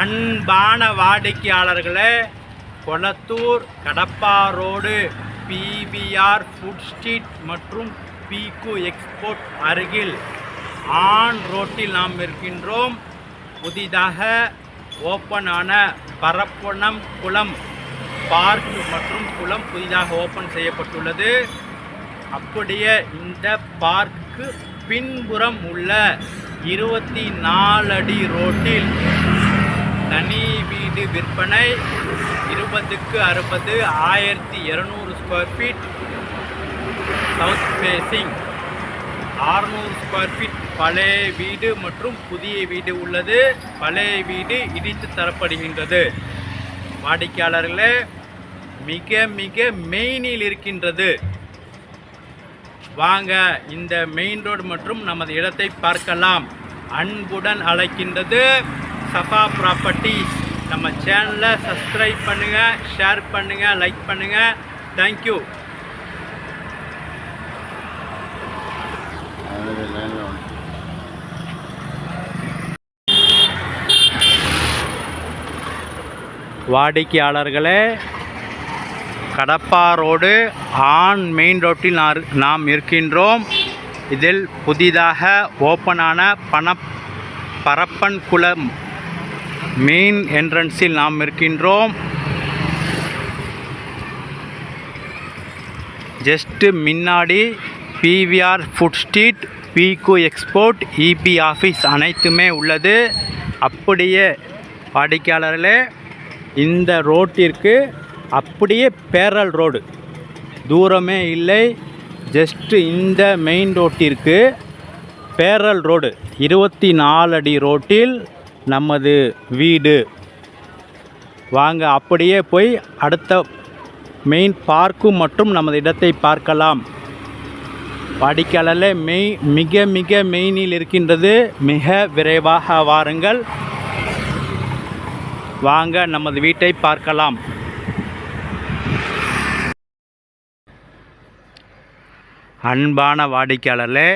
அன்பான வாடிக்கையாளர்களே, Kolathur Kadapa road PVR food street மற்றும் பிகு எக்ஸ்போர்ட் அருகில் ஆன் ரோட்டில் நாம் இருக்கின்றோம். புதிதாக ஓப்பன் ஆன பரப்பனம் குளம் பார்க் மற்றும் குளம் புதிதாக ஓப்பன் செய்யப்பட்டுள்ளது. அப்படியே இந்த பார்க்கு பின்புறம் உள்ள 24 அடி ரோட்டில் தனி வீடு விற்பனை 20க்கு 60 1200 square feet south facing 600 square feet பழைய வீடு மற்றும் புதிய வீடு உள்ளது. பழைய வீடு இடித்து தரப்படுகின்றது. வாடிக்கையாளர்களே, மிக மிக மெயினில் இருக்கின்றது. வாங்க இந்த மெயின் ரோடு மற்றும் நமது இடத்தை பார்க்கலாம். அன்புடன் அழைக்கின்றது சஃபா ப்ராப்பர்ட்டிஸ். நம்ம சேனலை சப்ஸ்கிரைப் பண்ணுங்கள், ஷேர் பண்ணுங்கள், லைக் பண்ணுங்கள். தேங்க்யூ. வாடிக்கையாளர்களே, கடப்பா ரோடு ஆன் மெயின் ரோட்டில் நாம் இருக்கின்றோம். இதில் புதிதாக ஓப்பனான பரப்பன் குளம் மெயின் என்ட்ரன்ஸில் நாம் இருக்கின்றோம். ஜஸ்ட்டு முன்னாடி பிவிஆர் ஃபுட் ஸ்ட்ரீட், பிகு எக்ஸ்போர்ட், இபி ஆஃபீஸ் அனைத்துமே உள்ளது. அப்படியே வாடிக்கையாளர்களே, இந்த ரோட்டிற்கு அப்படியே பேரல் ரோடு, தூரமே இல்லை. ஜஸ்ட்டு இந்த மெயின் ரோட்டிற்கு பேரல் ரோடு 24 அடி ரோட்டில் நமது வீடு. வாங்க அப்படியே போய் அடுத்த மெயின் பார்க்கு மற்றும் நமது இடத்தை பார்க்கலாம். வாடிக்கையாளர்களே, மிக மிக மெயினில் இருக்கின்றது. மிக விரைவாக வாருங்கள். வாங்க நமது வீட்டை பார்க்கலாம். அன்பான வாடிக்கையாளர்களே,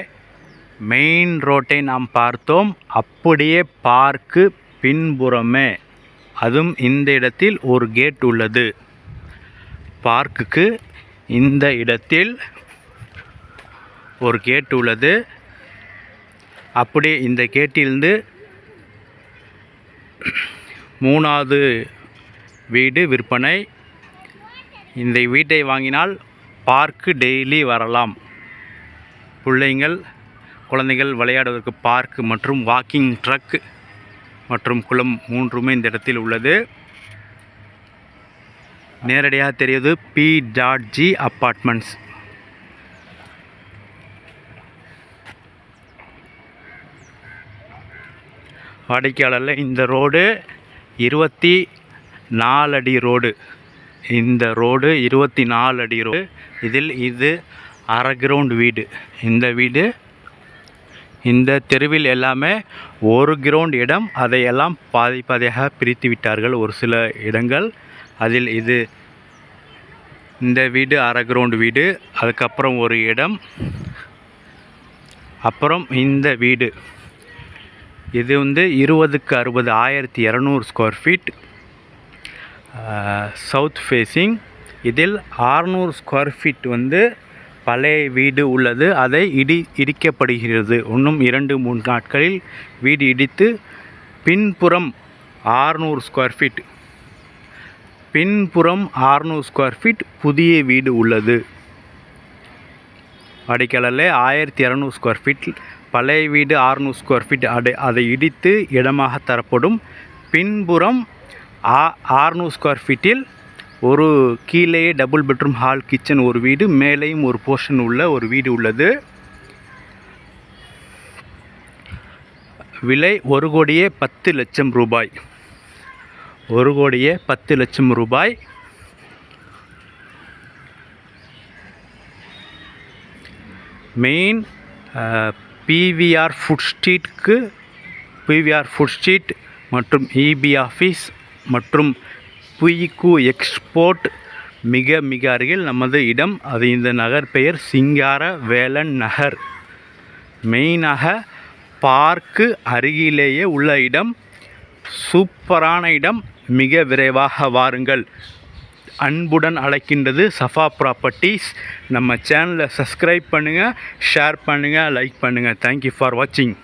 மெயின் ரோட்டை நாம் பார்த்தோம். அப்படியே பார்க்கு பின்புறமே, அதுவும் இந்த இடத்தில் ஒரு கேட் உள்ளது. பார்க்குக்கு இந்த இடத்தில் ஒரு கேட் உள்ளது. அப்படியே இந்த கேட்டிலிருந்து 3வது வீடு விற்பனை. இந்த வீட்டை வாங்கினால் பார்க்கு டெய்லி வரலாம். குழந்தைகள் விளையாடுவதற்கு பார்க்கு மற்றும் வாக்கிங் ட்ரக் மற்றும் குளம் 3மே இந்த இடத்தில் உள்ளது. நேரடியாக தெரியுது P.G அப்பார்ட்மெண்ட்ஸ். வாடிக்கையாளரில் இந்த ரோடு 24 அடி ரோடு. இந்த ரோடு 24 அடி ரோடு. இதில் இது அரை கிரவுண்ட் வீடு. இந்த வீடு இந்த தெருவில் எல்லாமே 1 கிரவுண்ட் இடம். அதையெல்லாம் பாதி பாதியாக பிரித்து விட்டார்கள் ஒரு சில இடங்கள். அதில் இந்த வீடு அரை கிரவுண்ட் வீடு. அதுக்கப்புறம் ஒரு இடம், அப்புறம் இந்த வீடு. இது 20க்கு 60 1200 ஸ்கொயர் ஃபீட் சவுத் ஃபேஸிங். இதில் 600 ஸ்கொயர் ஃபீட் பழைய வீடு உள்ளது. அதை இடிக்கப்படுகிறது. இன்னும் 2-3 நாட்களில் வீடு இடித்து பின்புறம் 600 ஸ்கொயர் ஃபீட், பின்புறம் 600 ஸ்கொயர் ஃபீட் புதிய வீடு உள்ளது. வாடிக்கையாளர்களே, 1200 ஸ்கொயர் ஃபீட் பழைய வீடு 600 ஸ்கொயர் ஃபீட் அதை இடித்து இடமாக தரப்படும். பின்புறம் 600 ஸ்கொயர் ஃபீட்டில் ஒரு கீழேயே டபுள் பெட்ரூம் ஹால் கிச்சன் ஒரு வீடு, மேலேயும் ஒரு போர்ஷன் உள்ள ஒரு வீடு உள்ளது. விலை 1,10,00,000 ரூபாய். 1,10,00,000 ரூபாய். மெயின் பிவிஆர் ஃபுட் ஸ்ட்ரீட் மற்றும் இபி ஆஃபீஸ் மற்றும் பிகு எக்ஸ்போர்ட் மிக மிக அருகில் நமது இடம். அது இந்த நகர் பெயர் சிங்கார வேலன் நகர். மெயினாக பார்க்கு அருகிலேயே உள்ள இடம். சூப்பரான இடம். மிக விரைவாக வாருங்கள். அன்புடன் அழைக்கின்றது சஃபா ப்ராப்பர்ட்டிஸ். நம்ம சேனலை சப்ஸ்கிரைப் பண்ணுங்கள், ஷேர் பண்ணுங்கள், லைக் பண்ணுங்கள். தேங்க்யூ ஃபார் வாட்சிங்.